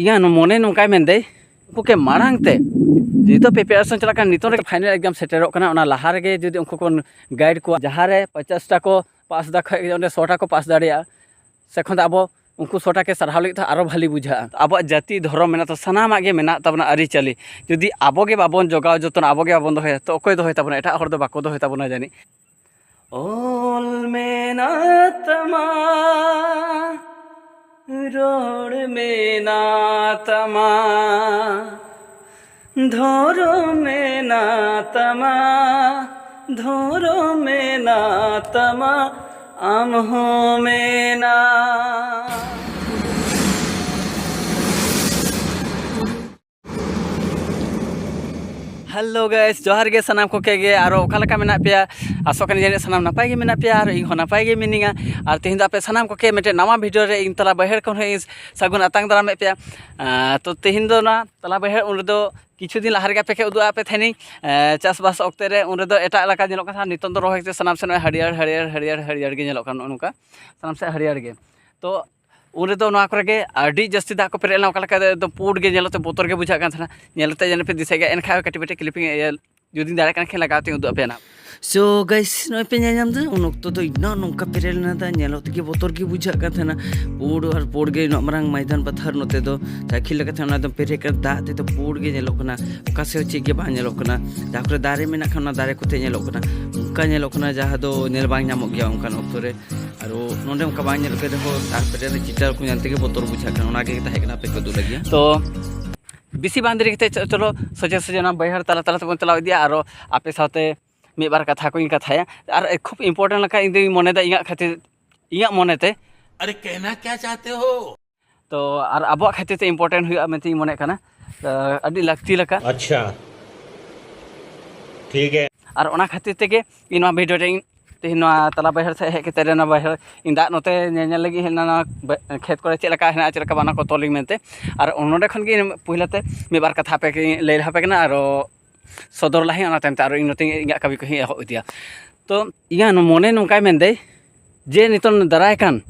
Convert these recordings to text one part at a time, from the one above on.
इया मने नौकाय मेंदे उनको के मांग ते जितो प्रिपेरेशन चलाकान नितो रे फाइनल एग्जाम सेटेरो कना ओना लाहा रेगे जदि उनको को गाइड को जहाँ रे 50टा को पास दा खै 100टा को पास दाड़िया सेखन अब उनको 100टा के सरहाव लगे आरो भाली बुझा अब जाति धर्म मेना तो सानामा गे मेना तबना आरिचाली जदि आबोगे बाबन जगाव जतन आबोगे बाबन दोहे तो अकय दोहे तबना एटा हर दो बाको दोहे तबना जानी ओल मेना तमा रोड मेना तमा धोरो मेना तमा धोरो मेना तमा आम हो मेना। हेलो गाइस जोहार गे सनाम को के आरो ओकालका मेना पेया आसोकन जेने सनाम नपाय गे मेना पेया आरो इन हो नपाय गे मिनिंगा आर तेहिं दा पे सनाम को के मेटे नवा वीडियो रे इन तला बहेर कोन हे सगुन अतांग दरा मे पेया तो तेहिं दो ना तला बहेर उन दो किछु दिन लाहार गे पे के उदुआ पे थेनी चासबास ओक्ते रे उन दो एटा इलाका जेलो का नितन दो रोहे ते सनाम से हरियर हरियर हरियर हरियर गे जेलो कान उनका सनाम से हरियर गे तो उन दो ना करे अड़ी जस्ती दा को पेरेला ओकालका दो पुड गे जेलोते बोतर गे बुझा कान थना नेलते जने पे दिसे गे एनखा कटि बेटे क्लिपिंग जुदी दाड़ा कान खे लगाते उदु पे ना सो गाइस नय पे नाम दा उन ओक्तो दो इना नोंका पेरेलना दा नेलोते गे बोतर गे बुझा कान थना पुड और पुड गे न मरांग मैदान पत्थर नोते दो ताखिल लगा थना दम पेरे कर दा ते तो पुड गे नेलो कना ओका से चे गे बा नेलो कना दाखरे दारे मेना खना दारे कोते नेलो कना उनका नेलो कना जहा दो नेल बांग नामो गया उनका ओक्तो रे आरो नोंडे उनका बांग नेल के हो तारपरे रे चिटर को जानते के बोतर बुझा कान ओना गे ताहे कना पे को दु लगिया तो बिसी बांदरी के चलो सजे सजे ना बहर तला तला तबन चलाव दिया आरो आपे साथे मे बार कथा को कथाया और खूब इम्पोर्टेंट लगा इन मने दा इया खातिर इया मनेते अरे कहना क्या चाहते हो तो और अब खातिर ते इम्पोर्टेंट हुआ मेते मने कना अडी लगती लका अच्छा ठीक है और ओना खातिर तेगे इन वीडियो रे तेहिन तला बहर से हे के ना बहर इन दा नोते नेल लगी हेना खेत करे चलका हेना चलका बाना को तोलिंग मेनते और ओनोडे खन गे पहिलाते मे बार कथा पे के ले रहा पे कना और सदर लाही ओना तमते और इनोते इया कवि को हे हो दिया तो इया मने नोंकाय मेंदे जे नितन दाराय कान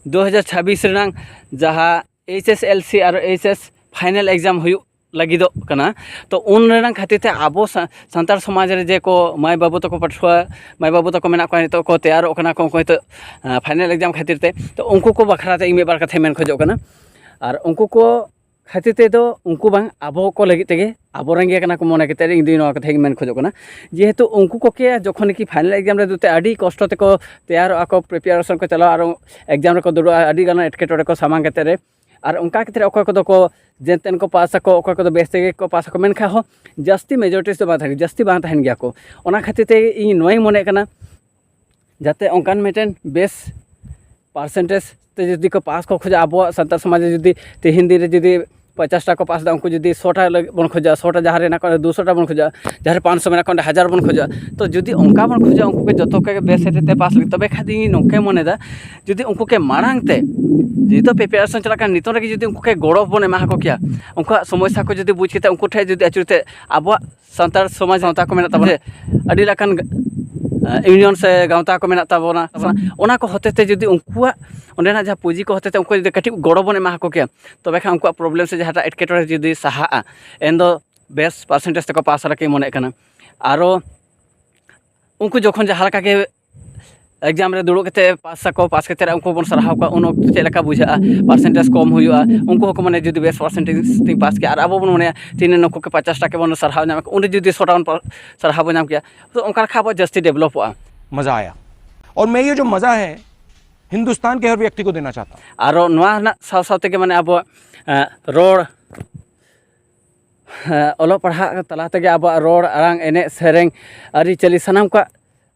2026 रनांग जहाँ HSLC और HS फाइनल एग्जाम हुई लगिदो कना तो उन रनांग खातिर ते आबो संतार समाज रे जे को माय बाबू तको पठुआ माय बाबू तको मेना को नितो को तैयार कना को तो फाइनल एग्जाम खातिर ते तो उनको को बखरा ते इमे बार कथे मेन खोजो कना और उनको को खातिर ते दो उनको बांग आबो को लगी तेगे आबो रंगे कना को मने केते इन दिन कथे मेन खोजो कना जेहेतु उनको को के जखन की फाइनल एग्जाम रे दुते अडी कष्ट ते को तैयार आको प्रिपरेशन को चला और एग्जाम रे को दुड़ अडी गाना एटकेटोरे को सामान केते रे और उनका के अकय को जेनतेन को पास को अकय को बेस तेगे को पास को मेनखा हो जस्ती मेजोरिटी तो बात जस्ती बांग तहन गया को ओना खातिर ते इन नय मने कना जाते ओंकान मेटेन बेस परसेंटेज ते जदि को पास को खोजा अब संतार समाज जदि ते हिंदी रे जदि 50टा को पास दा उनको जदि 100टा बन खोजा 100टा जहाँ रे ना 200टा बन खोजा जहाँ 500 मेना 1000 बन खोजा तो जदि उनका बन खोजा उनको के जतो के बेस ते पास लगे तबे खादी नोके मने दा जदि उनको के मांग ते जितो प्रिपेरेशन चला कान नितो रे जदि उनको के गड़ो बन एमा को क्या उनका समस्या को जदि बुझ केते उनको ठे जदि अचुरते अब संतार समाज गावता को मेना तबे अडी लकान यूनियन से गावता को मेना तबोना ओना को होतेते जदि उनकुआ ओंडेना जहाँ पुंजी को होतेते उनको जदि कटी गड़ो बन एमा को क्या तबे खा उनकुआ प्रॉब्लम से जहाँ एटकेटोरे जदि सहा एन दो बेस परसेंटेज तक पास रखे मने कना आरो उनको जखन जहाँ लका के एग्जाम रे दुड़ो के पास के उनको बन सराहाव का उन वक्त चलका बुझा परसेंटेज कम हुआ उनको को मने जदि बेस परसेंटेज तीन पास किया अब बन मने तीन नको के 50टा के बन सराहाव नाम उन जदि 100टा बन सराहाव नाम किया तो उनका खाबो जस्ती डेवलप हुआ मज़ा आया और मैं ये जो मज़ा है हिंदुस्तान के हर व्यक्ति को देना चाहता हूँ आरो नवा साव सावते के माने अब रोड ओलो पढ़ा तलाते अब रोड आरांग एने सेरेंग अरी चली सनाम का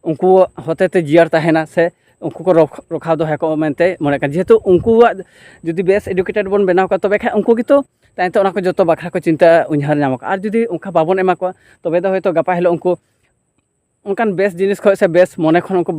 उनको होते जियर तहना से उनको को रखा दो को मेनते मने जेहेतु उनको जुदी बेस एडुकेटेड बन बनाव का तबे खा उनको तो ताइते ओना को जतो बाखरा को चिंता उन्हार नामक और जुदी उनका बाबन एमा को तबे दो होयतो गपा हेलो उनको उनकान बेस जिनिस खो से बेस मने खन उनको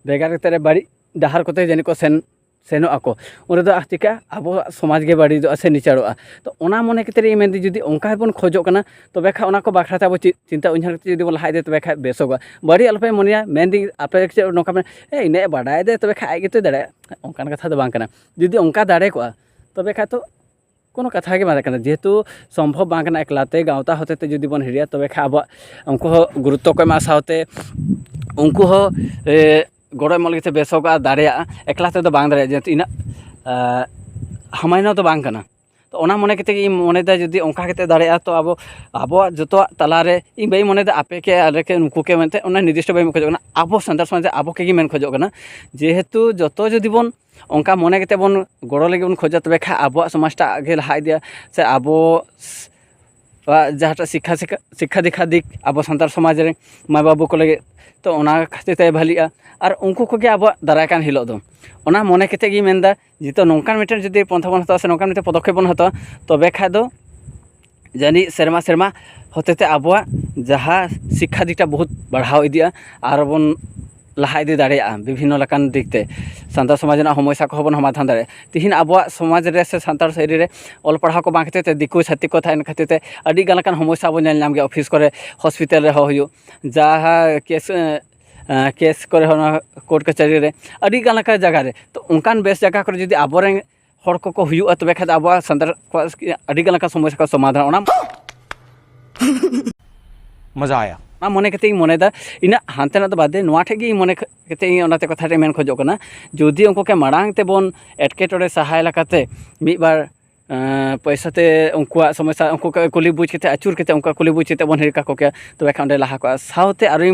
बेगार तेरे बाड़ी डहार कोते जनी को सेनो ako उन दो चिका अब समाज के बाड़ी दो से निचाड़ोआ तो ओना मने केते मेनदी जुदी ओंका बन खोजो कना तबे खा ओना को बाखराते अब चिंता उन्हार जुदी बन लहाय दे तबे खा बेसोगा बाड़ी अलपे मनिया मेनदी आपे नोका में ए इने बाडाय दे तबे खा आगे तो दाड़े ओंकान कथा दो बांग कना जुदी ओंका दाड़े को तबे खा तो कोनो कथा के बारे कना जेहेतु सम्भव बांग कना एकलाते गावता होते जुदी बन हिरिया तबे खा अब उनको गुरुत्व को एमा सावते उनको गड़ो एमल के बेसोगा दाड़िया एकलाते तो बांग दाड़िया जेहेतु इना हमायना तो बांग कना तो ओना मने कते इन मने दा जुदी ओंका कते दाड़िया तो अब अब जतो तलारे इन बई मने दा आपे के आले के उनको के मेनते ओना निर्दिष्ट बई खोजो कना अब संतार समाज अब के मेन खोजो कना जेहेतु जतो जुदी बन ओंका मने कते बन गड़ो लगे बन खोजा तबे खा अब समाजटा आगे लहा इदिया से अब जहाँ शिक्षा दीक्षा दिक अब संतार समाज रे माय बाबू को लगे तो ओना खातिर ते भालिया और उनको को अब दारायकान हिलो दो ओना मने कते गी मेनदा जितो नोंकान मिटेन जुदी पंथा बन हता से नोंकान मिटे पदक्षेप बन हता तबे खा दो जानी सेरमा सेरमा होते अब जहाँ शिक्षा दिकटा बहुत बढ़ाव इदिया और बन लहा इदी दाड़िया विभिन्न लकान दिकते सानतार समाज समस्या को बन समाधान दाड़े तिहिन अब समाज रे से सानतार शहरी रे ऑल पढ़ा को बांग खातिर दिकु छातिक को थाइन खातिर अड़ी गान लकान समस्या बन नाम गे ऑफिस करे हॉस्पिटल रे हो जहाँ केस करे कोर्ट कचहरी रे अड़ी गान लका जगह रे तो उनकान बेस जगह करे जुदी अब रे हर को हुयुआ तबे खाद अब सानतार अड़ी गान लका समस्या को समाधान ओना मजा आया ना मने कते मने दा इना हानते ना तो बादे नोआ ठेगी मने कते ओनाते कथा रे मेन खोजो कना जुदी उनको के माड़ांग ते बन एटकेटोरे सहाय लकाते मिद बार पैसा ते उनको समस्या उनको कुली बुझ के आचुर के उनका कुली बुझ के बन हिरका को के तबे खांडे लहा को सावते आरो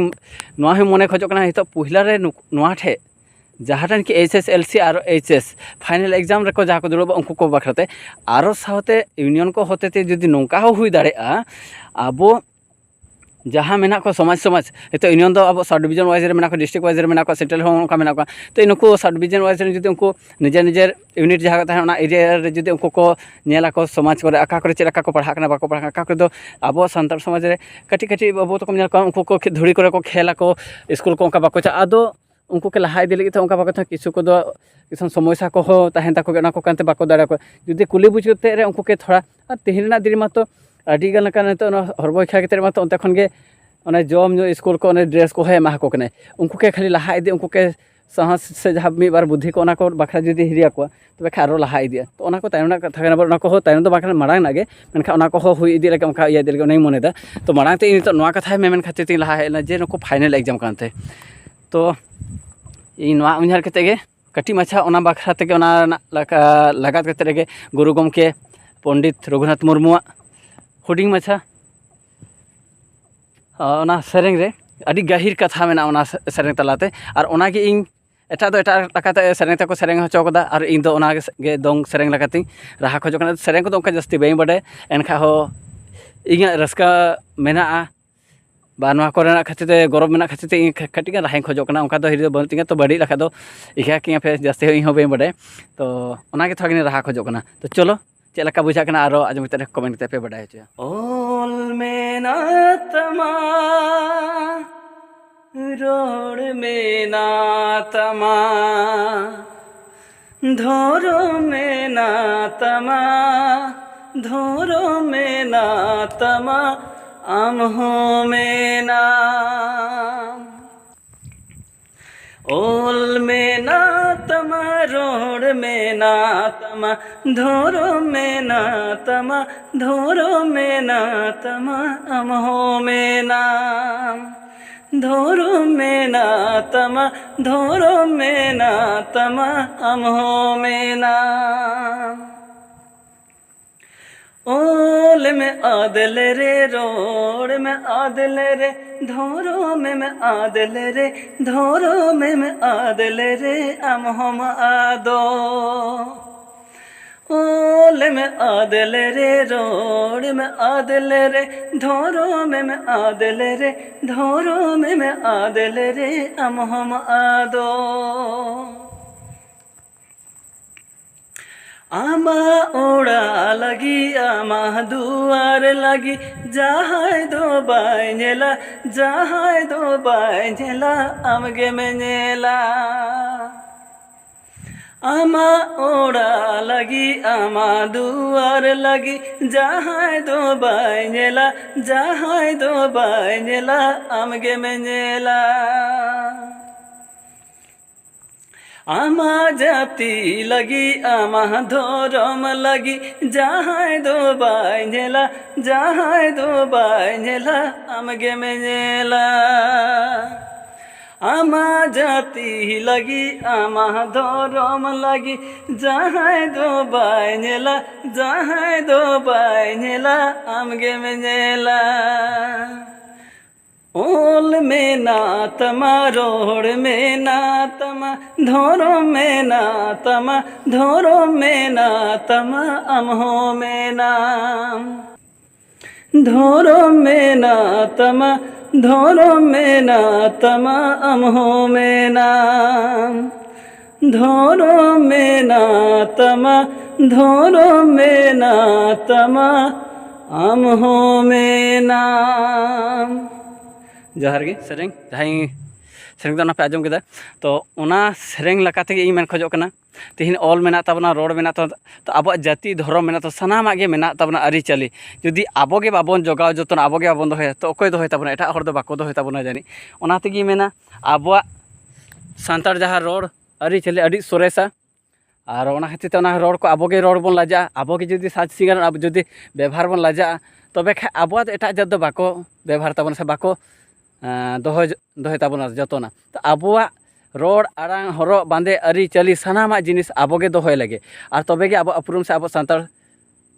नोआ हे मने खोजो कना हितो पहिला रे नोआ ठे जहाँ कि HSLC और HS फाइनल एग्जाम रे जहाँ को दुड़ब उनको को बखराते आरो सावते यूनियन को होते ते जुदी नोंका हो हुई दाड़ेआ अब जहाँ मेना को समाज तो यूनियन दो अब सब डिविजन वाइज रे मेना को डिस्ट्रिक्ट वाइज रे मेना को सेंट्रल हो उनका मेना को तो इनको सब डिविजन वाइज रे जुदी उनको निजे निजे यूनिट जहाँ का ताहे एरिया रे जुदी उनको को नेला को समाज करे आका करे चेला को पढ़ा कना बाको पढ़ा आका को दो अब सानतार समाज रे कटी कटी बाबू तो कम नेल को उनको को धुड़ी करे को खेला को स्कूल को उनका बाको चा आदो उनको के लहा इदी लगी तो उनका बाको किछु को दो किसान समस्या को हो ताहेन ताको के को कांते बाको दाड़ा को जुदी कुली बुझ रे उनको के थोड़ा तेहिना दिरी मातो अड़ी गान लका तो हरबो इच्छा के मातो अंते खन के जम जो स्कूल को ड्रेस को है एमा को कने उनको के खाली लहा इदी उनको के साहस से जहाँ मिद बार बुद्धि को को बाखरा जुदी हिरिया को तबे खा आरो लहा इदिया तो ओना को तायना कथा कना बर को हो तायन दो बाखरा मारांग नागे मेनखा ओना को हो हुई इदी लेके उनका इया दिल नहीं मने दा तो मारांग ते तो नोआ कथा मेन खातिर ती लहा है जे नको फाइनल एग्जाम कानते तो इ नोआ उन्हार कते गे कटी माछा ओना बाखरा ते ओना लगात कते रे गुरु गमके पंडित रघुनाथ मुर्मू हुडिंग माछा ओना सेरेंग रे अड़ी गहिर कथा मेना ओना सेरेंग तलाते और ओना गे इन एटा दो एटा लकाते सेरेंग तको सेरेंग होचो कदा और इन दो ओना गे दोंग सेरेंग लकाते राहा खोजो कना सेरेंग को तो उनका जस्ती बेई बडे एनखा हो इगा रस्का मेना बानवा कोरेना खातिर ते गौरव मेना खातिर ते खटी का राहा खोजो कना उनका दो हिरि बन तिंगा तो बड़ी लखा दो इहा कि पे जस्ती हो बेई बडे तो ओना के थगने राहा खोजो कना तो चलो चेलका बुझा कना आरो आजम ते कमेंट ते पे बडाय होचो ओल मेना तमा रोड मेना तमा धोरो मेना तमा धोरो मेना तमा आम हो मेना ओल मेना तमा रोड मेना तमा धोरो मेना तमा धोरो मेना तमा आम हो मेना धोरो मेना तमा धोरो मेना तमा आम हो मेना ओल में आदल रे रोड में आदल रे धोरो में आदल रे धोरो में आदल रे आम हम आदो ओल में आदल रे रोड में आदल रे धोरो में आदल रे धोरो में आदल रे आम हम आदो आमा ओड़ा लगी आमा दुआर लगी जहाँ दो बाइला जहाँ दो बाइला आमगे मेला आमा ओड़ा लगी आमा दुआर लगी जहाँ दो बाइला जहाँ दो बाइला आमगे मेला आमा जाति लगी आमा धर्म लगी जहाँ दो बाइला जहाँ दो बाइला आमगे में नेला आमा जाति लगी आमा धर्म लगी जहाँ दो बाइला जहाँ दो बाइला आमगे में नेला ओल में ना तमा रोड में ना तमा धोरो में ना तमा धोरो में ना तमा अमहो में नाम धोरो में ना तमा धोरो में ना तमा अमहो में नाम धोरो में ना तमा धोरो में ना तमा अमहो में नाम जहर गे सेरेंग जहाँ सेरेंग पे आजम के तो ओना सेरेंग लकाते गे मेन खोजो कना तिहिन ऑल मेना तबना रोड मेना तो अब जाति धर्म मेना तो सानामा गे मेना तबना आरिचाली जुदी आबो गे बाबन जोगाव जतन आबो गे बाबन दोहे तो अकोय दोहे तबना एटा हर दो बाको दोहे तबना जानी ओना तेगी मेना आबो सांतार जहाँ रोड आरिचाली अडी सोरेसा और ओना खातिर ते ओना रोड को आबो गे रोड बन लाजा आबो गे जुदी साज सिंगार अब जुदी व्यवहार बन लाजा तबे खा आबो एटा जात दो बाको व्यवहार तबना से बाको दोहे तबना जतना तो आबोआ रोड आड़ांग हरो बांदे आरी चाली सानामा जिनिस आबोगे दोहे लगे और तबे गे आबो अपरूम से आबो सांतार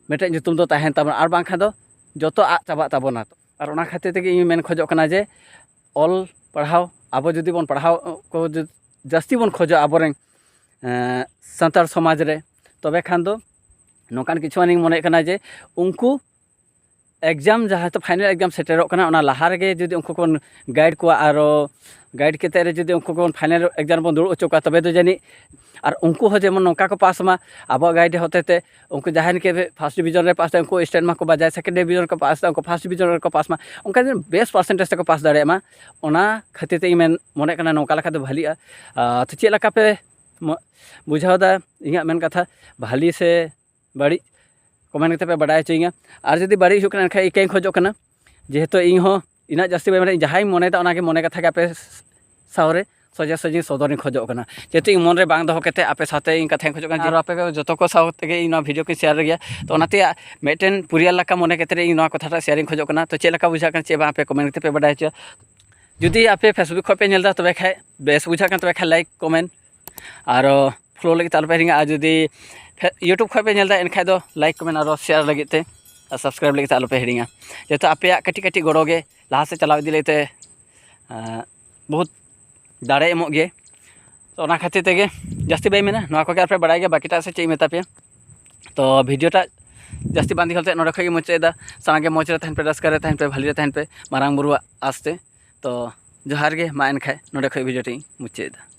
मेटे जुतुम दो ताहेन तबना और बांखा दो जतो आ चाबा तबना और ओना खातिर तेगे इन मेन खोजो कना जे ऑल पढ़ाव आबो जुदी बन पढ़ाव को जास्ती बन खोजो आबोरें सांतार समाज रे तबे खान दो नोकान किछुआनी मने कना जे उनको एग्जाम जहाँ तो फाइनल एग्जाम सेटेरो कना ओना लहा रेगे जुदी उनको को गाइड को और गाइड केते रे जुदी उनको को फाइनल एग्जाम बन दुड़ ओचो का तबे तो जानी और उनको हो जेमन नौका को पास मा अब गाइड होते ते उनको जहान के फर्स्ट डिवीजन रे पास उनको स्टेट मा को बजाय सेकंड डिवीजन को पास उनको फर्स्ट डिवीजन को पास मा उनका बेस्ट परसेंटेज को पास दाड़े मा ओना खातिर ते मेन मने कना नौका लका तो भलिया तो चेक लका पे बुझावदा इया मेन कथा भाली से बड़ी कमेंट करते पे बड़ा चाहिए और जब बड़ी होना एनखा इकाई खोजो कना जेहेतु इन इना जास्ती मैं जहाँ मने मने कथा के आपे सावरे सजा सजी सदर खोजो कना जेहेतु इन मन रे बांग दो केते आपे साथे इन कथा खोजो कना आपे जो को साथे इन वीडियो को शेयर गया तो ओनाते मेटेन पुरिया लका मने केते इन कथा शेयरिंग खोजो कना तो चेक लका बुझा कना चे आपे कमेंट करते पे बड़ा जुदी आपे फेसबुक खो पे नेलदा तबे खाय बेस बुझा कना तबे खाय लाइक कमेंट और फॉलो लगे ताल पे रिंगा जुदी यूट्यूब खो पे नेलदा एनखा दो लाइक कमेंट और शेयर लगे ते और सब्सक्राइब लगे आलो पे हिड़िंगा जेतो आपे कटी कटी गड़ो गे लहा से चलाव इदी लेते बहुत दाड़े एमोग गे तो ओना खातिर तेगे जास्ती बाई मेना नोआ कोगे आपे बड़ाय गे बाकीटा से चेक मेता पे तो वीडियोटा जास्ती बांधी खलते नोडे खगे मुचादा सागे मौज रे तहन पे रस्का रे तहन पे भली रे तहन पे मारांग बुरुआ आस्ते तो जोहार गे मा एनखाय नोडे खगे वीडियोटी मुचादा।